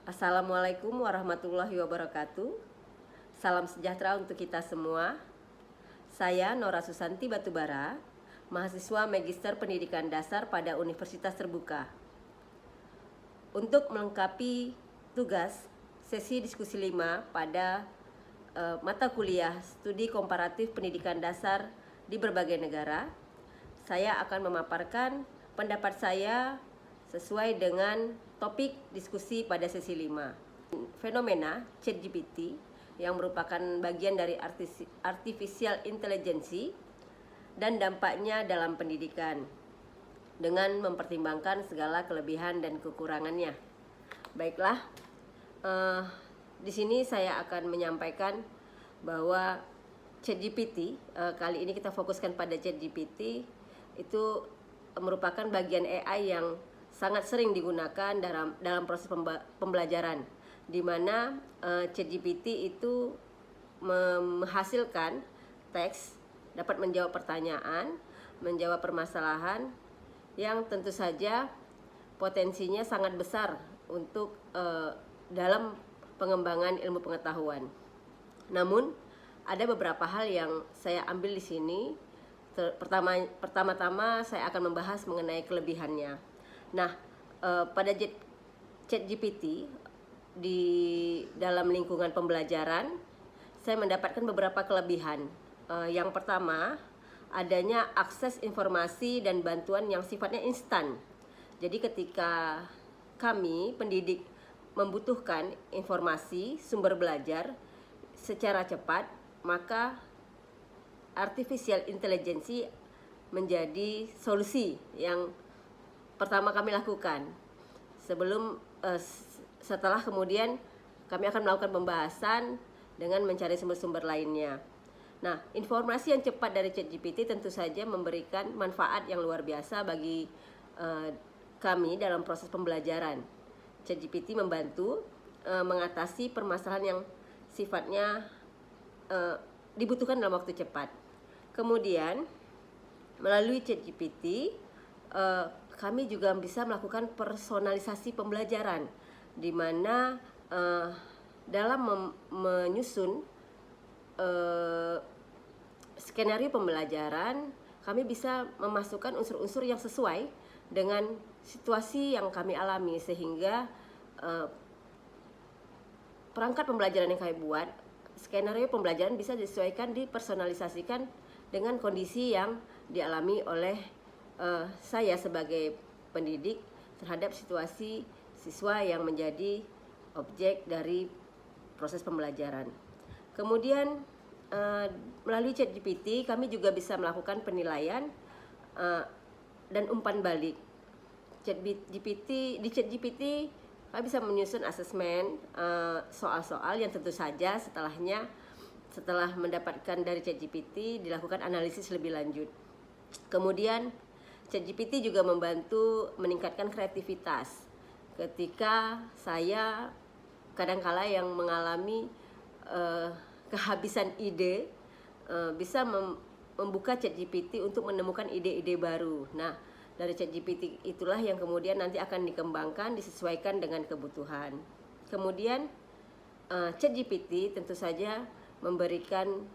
Assalamualaikum warahmatullahi wabarakatuh. Salam sejahtera untuk kita semua. Saya Nora Susanti Batubara, mahasiswa Magister Pendidikan Dasar pada Universitas Terbuka. Untuk melengkapi tugas sesi diskusi 5 pada mata kuliah Studi Komparatif Pendidikan Dasar di berbagai negara, saya akan memaparkan pendapat saya sesuai dengan topik diskusi pada sesi 5. Fenomena ChatGPT yang merupakan bagian dari artificial intelligence dan dampaknya dalam pendidikan dengan mempertimbangkan segala kelebihan dan kekurangannya. Baiklah, di sini saya akan menyampaikan bahwa ChatGPT, kali ini kita fokuskan pada ChatGPT, itu merupakan bagian AI yang sangat sering digunakan dalam proses pembelajaran, di mana ChatGPT itu menghasilkan teks, dapat menjawab pertanyaan, menjawab permasalahan yang tentu saja potensinya sangat besar untuk dalam pengembangan ilmu pengetahuan. Namun ada beberapa hal yang saya ambil di sini. Pertama-tama saya akan membahas mengenai kelebihannya. Nah, pada ChatGPT di dalam lingkungan pembelajaran, saya mendapatkan beberapa kelebihan. Yang pertama, adanya akses informasi dan bantuan yang sifatnya instan. Jadi ketika kami pendidik membutuhkan informasi sumber belajar secara cepat, maka artificial intelligence menjadi solusi yang pertama kami lakukan. Setelah kemudian kami akan melakukan pembahasan dengan mencari sumber-sumber lainnya. Nah, informasi yang cepat dari ChatGPT tentu saja memberikan manfaat yang luar biasa bagi kami dalam proses pembelajaran. ChatGPT membantu mengatasi permasalahan yang sifatnya dibutuhkan dalam waktu cepat. Kemudian melalui ChatGPT kami juga bisa melakukan personalisasi pembelajaran, di mana dalam menyusun skenario pembelajaran kami bisa memasukkan unsur-unsur yang sesuai dengan situasi yang kami alami, sehingga perangkat pembelajaran yang kami buat, skenario pembelajaran bisa disesuaikan, dipersonalisasikan dengan kondisi yang dialami oleh saya sebagai pendidik terhadap situasi siswa yang menjadi objek dari proses pembelajaran. Kemudian melalui ChatGPT kami juga bisa melakukan penilaian dan umpan balik. Di ChatGPT kami bisa menyusun asesmen soal-soal yang tentu saja setelah mendapatkan dari ChatGPT dilakukan analisis lebih lanjut. Kemudian ChatGPT juga membantu meningkatkan kreativitas. Ketika saya kadangkala yang mengalami kehabisan ide, bisa membuka ChatGPT untuk menemukan ide-ide baru. Nah, dari ChatGPT itulah yang kemudian nanti akan dikembangkan, disesuaikan dengan kebutuhan. Kemudian ChatGPT tentu saja memberikan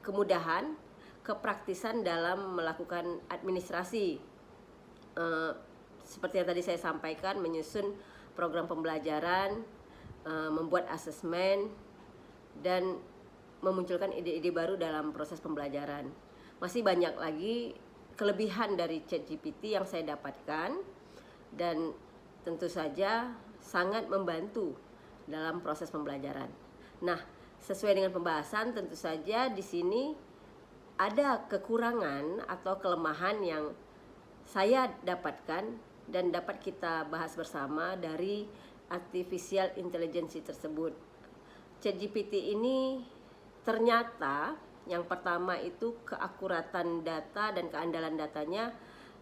kemudahan, kepraktisan dalam melakukan administrasi. Seperti yang tadi saya sampaikan, menyusun program pembelajaran, membuat asesmen, dan memunculkan ide-ide baru dalam proses pembelajaran. Masih banyak lagi kelebihan dari ChatGPT yang saya dapatkan, dan tentu saja sangat membantu dalam proses pembelajaran. Nah, sesuai dengan pembahasan, tentu saja di sini ada kekurangan atau kelemahan yang saya dapatkan dan dapat kita bahas bersama dari artificial intelligence tersebut. ChatGPT ini ternyata yang pertama itu keakuratan data dan keandalan datanya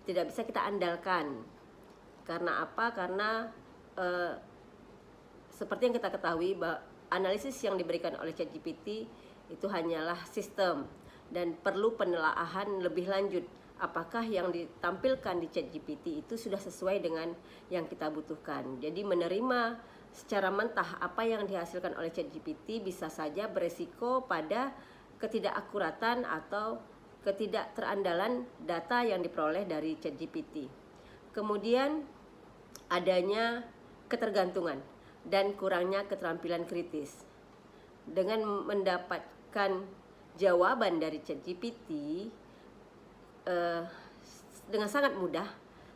tidak bisa kita andalkan. Karena apa? Karena seperti yang kita ketahui, bahwa analisis yang diberikan oleh ChatGPT itu hanyalah sistem dan perlu penelaahan lebih lanjut apakah yang ditampilkan di ChatGPT itu sudah sesuai dengan yang kita butuhkan. Jadi menerima secara mentah apa yang dihasilkan oleh ChatGPT bisa saja beresiko pada ketidakakuratan atau ketidakterandalan data yang diperoleh dari ChatGPT. Kemudian adanya ketergantungan dan kurangnya keterampilan kritis. Dengan mendapatkan jawaban dari ChatGPT dengan sangat mudah,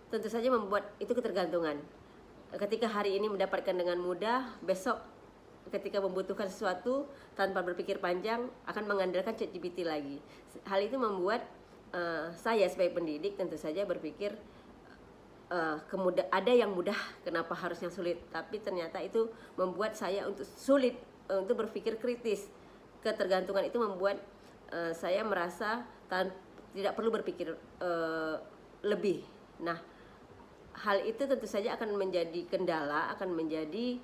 tentu saja membuat itu ketergantungan. Ketika hari ini mendapatkan dengan mudah, besok ketika membutuhkan sesuatu tanpa berpikir panjang akan mengandalkan ChatGPT lagi. Hal itu membuat saya sebagai pendidik tentu saja berpikir ada yang mudah, kenapa harus yang sulit? Tapi ternyata itu membuat saya untuk sulit untuk berpikir kritis. Ketergantungan itu membuat saya merasa tidak perlu berpikir lebih. Nah, hal itu tentu saja akan menjadi kendala, akan menjadi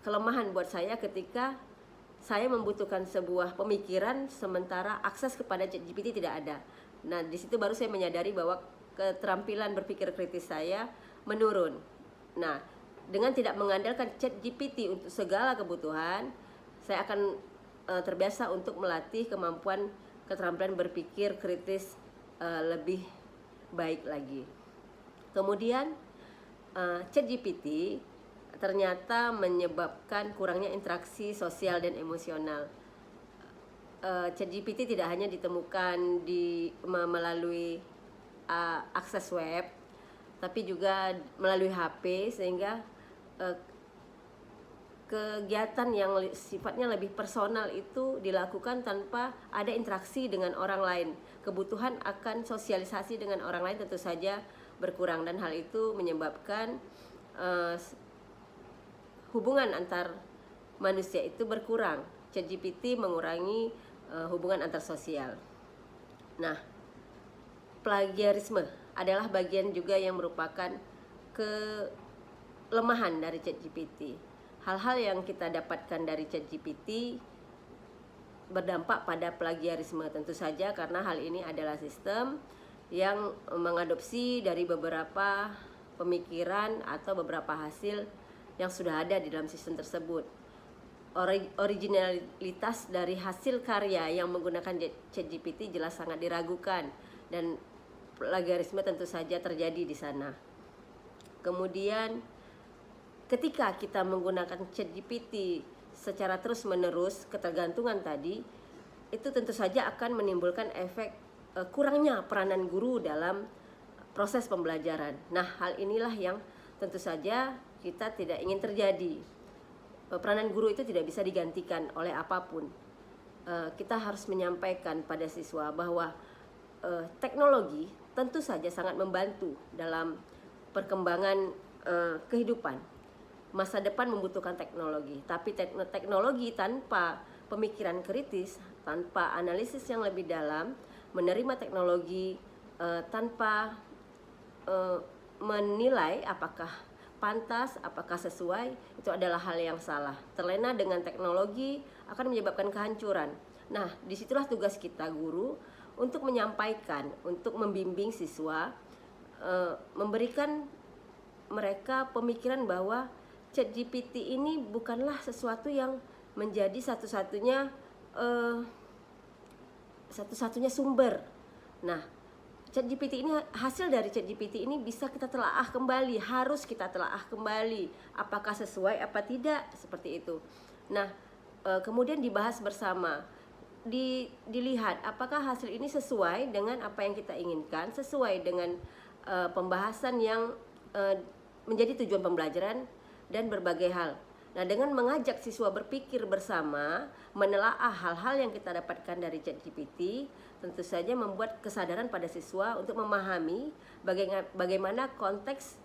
kelemahan buat saya ketika saya membutuhkan sebuah pemikiran sementara akses kepada ChatGPT tidak ada. Nah, di situ baru saya menyadari bahwa keterampilan berpikir kritis saya menurun. Nah, dengan tidak mengandalkan ChatGPT untuk segala kebutuhan, saya akan terbiasa untuk melatih kemampuan keterampilan berpikir kritis lebih baik lagi. Kemudian ChatGPT ternyata menyebabkan kurangnya interaksi sosial dan emosional. ChatGPT tidak hanya ditemukan melalui akses web, tapi juga melalui HP, sehingga kegiatan yang sifatnya lebih personal itu dilakukan tanpa ada interaksi dengan orang lain. Kebutuhan akan sosialisasi dengan orang lain tentu saja berkurang, dan hal itu menyebabkan hubungan antar manusia itu berkurang. ChatGPT mengurangi hubungan antar sosial. Nah, plagiarisme adalah bagian juga yang merupakan kelemahan dari ChatGPT. Hal-hal yang kita dapatkan dari ChatGPT berdampak pada plagiarisme tentu saja, karena hal ini adalah sistem yang mengadopsi dari beberapa pemikiran atau beberapa hasil yang sudah ada di dalam sistem tersebut. Originalitas dari hasil karya yang menggunakan ChatGPT jelas sangat diragukan, dan plagiarisme tentu saja terjadi di sana. Kemudian ketika kita menggunakan ChatGPT secara terus-menerus, ketergantungan tadi itu tentu saja akan menimbulkan efek kurangnya peranan guru dalam proses pembelajaran. Nah, hal inilah yang tentu saja kita tidak ingin terjadi. Peranan guru itu tidak bisa digantikan oleh apapun. Kita harus menyampaikan pada siswa bahwa teknologi tentu saja sangat membantu dalam perkembangan kehidupan. Masa depan membutuhkan teknologi, tapi teknologi tanpa pemikiran kritis, tanpa analisis yang lebih dalam, menerima teknologi tanpa menilai apakah pantas, apakah sesuai, itu adalah hal yang salah. Terlena dengan teknologi akan menyebabkan kehancuran. Nah, disitulah tugas kita guru untuk menyampaikan, untuk membimbing siswa, memberikan mereka pemikiran bahwa ChatGPT ini bukanlah sesuatu yang menjadi satu-satunya sumber. Nah, ChatGPT ini, hasil dari ChatGPT ini bisa kita telaah kembali, harus kita telaah kembali apakah sesuai apa tidak, seperti itu. Nah, kemudian dibahas bersama, dilihat apakah hasil ini sesuai dengan apa yang kita inginkan, sesuai dengan pembahasan yang menjadi tujuan pembelajaran dan berbagai hal. Nah, dengan mengajak siswa berpikir bersama, menelaah hal-hal yang kita dapatkan dari ChatGPT, tentu saja membuat kesadaran pada siswa untuk memahami bagaimana konteks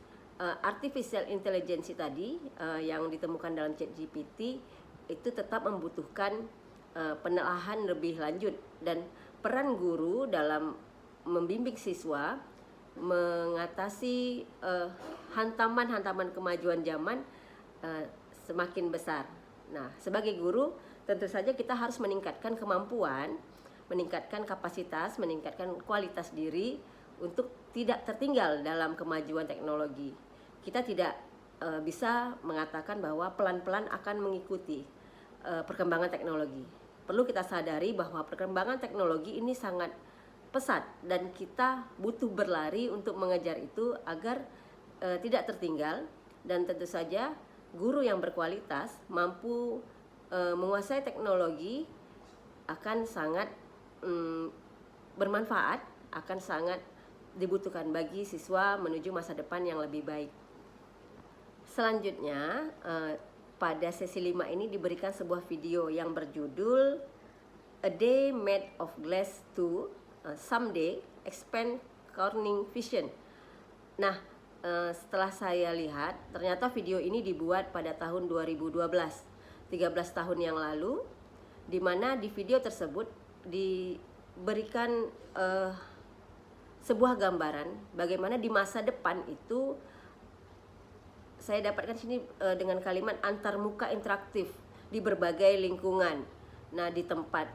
artificial intelligence tadi yang ditemukan dalam ChatGPT itu tetap membutuhkan penelaahan lebih lanjut, dan peran guru dalam membimbing siswa mengatasi hantaman-hantaman kemajuan zaman semakin besar. Nah, sebagai guru tentu saja kita harus meningkatkan kemampuan, meningkatkan kapasitas, meningkatkan kualitas diri untuk tidak tertinggal dalam kemajuan teknologi. Kita tidak bisa mengatakan bahwa pelan-pelan akan mengikuti perkembangan teknologi. Perlu kita sadari bahwa perkembangan teknologi ini sangat pesat dan kita butuh berlari untuk mengejar itu agar tidak tertinggal, dan tentu saja guru yang berkualitas mampu menguasai teknologi akan sangat bermanfaat, akan sangat dibutuhkan bagi siswa menuju masa depan yang lebih baik. Selanjutnya pada sesi 5 ini diberikan sebuah video yang berjudul A Day Made of Glass 2 Someday Expand Corning Vision. Nah, setelah saya lihat, ternyata video ini dibuat pada tahun 2012, 13 tahun yang lalu, di mana di video tersebut diberikan sebuah gambaran bagaimana di masa depan itu. Saya dapatkan sini dengan kalimat antarmuka interaktif di berbagai lingkungan. Nah, di tempat,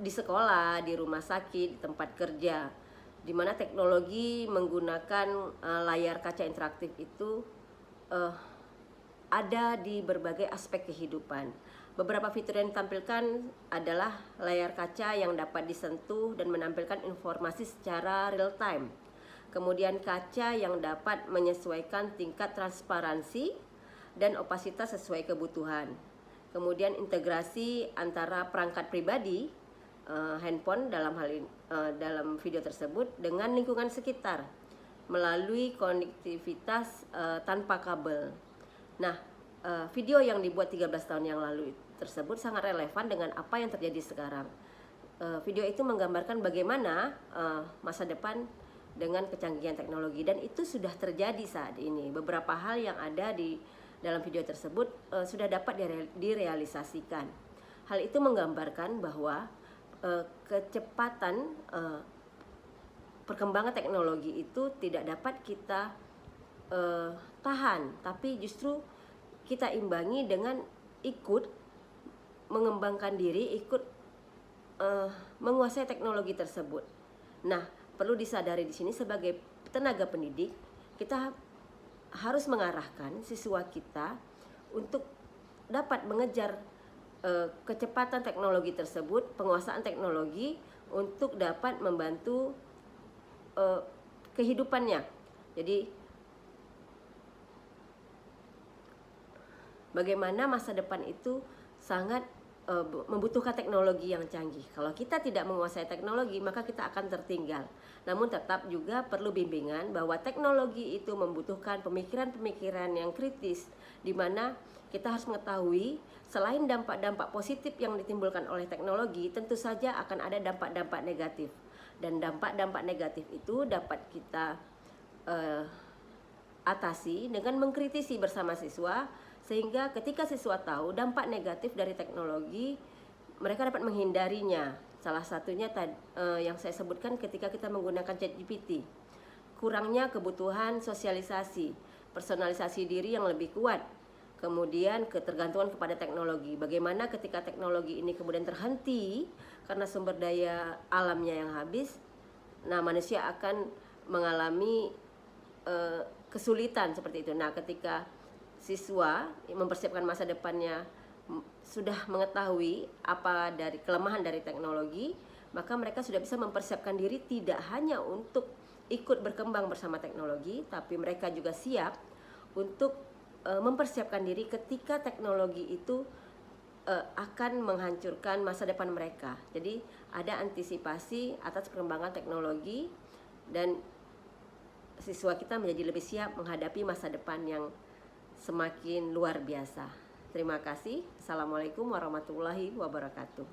di sekolah, di rumah sakit, di tempat kerja, di mana teknologi menggunakan layar kaca interaktif itu ada di berbagai aspek kehidupan. Beberapa fitur yang ditampilkan adalah layar kaca yang dapat disentuh dan menampilkan informasi secara real time. Kemudian kaca yang dapat menyesuaikan tingkat transparansi dan opasitas sesuai kebutuhan. Kemudian integrasi antara perangkat pribadi, handphone dalam hal ini, dalam video tersebut, dengan lingkungan sekitar melalui konektivitas tanpa kabel. Nah, video yang dibuat 13 tahun yang lalu tersebut sangat relevan dengan apa yang terjadi sekarang. Video itu menggambarkan bagaimana masa depan dengan kecanggihan teknologi, dan itu sudah terjadi saat ini. Beberapa hal yang ada di dalam video tersebut sudah dapat direalisasikan. Hal itu menggambarkan bahwa kecepatan perkembangan teknologi itu tidak dapat kita tahan, tapi justru kita imbangi dengan ikut mengembangkan diri, ikut menguasai teknologi tersebut. Nah, perlu disadari di sini sebagai tenaga pendidik, kita harus mengarahkan siswa kita untuk dapat mengejar kecepatan teknologi tersebut, penguasaan teknologi untuk dapat membantu kehidupannya. Jadi bagaimana masa depan itu sangat membutuhkan teknologi yang canggih. Kalau kita tidak menguasai teknologi, maka kita akan tertinggal. Namun tetap juga perlu bimbingan bahwa teknologi itu membutuhkan pemikiran-pemikiran yang kritis, di mana kita harus mengetahui selain dampak-dampak positif yang ditimbulkan oleh teknologi, tentu saja akan ada dampak-dampak negatif. Dan dampak-dampak negatif itu dapat kita atasi dengan mengkritisi bersama siswa, sehingga ketika siswa tahu dampak negatif dari teknologi, mereka dapat menghindarinya. Salah satunya yang saya sebutkan ketika kita menggunakan ChatGPT, kurangnya kebutuhan sosialisasi, personalisasi diri yang lebih kuat, kemudian ketergantungan kepada teknologi. Bagaimana ketika teknologi ini kemudian terhenti karena sumber daya alamnya yang habis, nah manusia akan mengalami kesulitan seperti itu. Nah, ketika siswa mempersiapkan masa depannya sudah mengetahui apa dari kelemahan dari teknologi, maka mereka sudah bisa mempersiapkan diri tidak hanya untuk ikut berkembang bersama teknologi, tapi mereka juga siap untuk mempersiapkan diri ketika teknologi itu akan menghancurkan masa depan mereka. Jadi ada antisipasi atas perkembangan teknologi, dan siswa kita menjadi lebih siap menghadapi masa depan yang semakin luar biasa. Terima kasih. Assalamualaikum warahmatullahi wabarakatuh.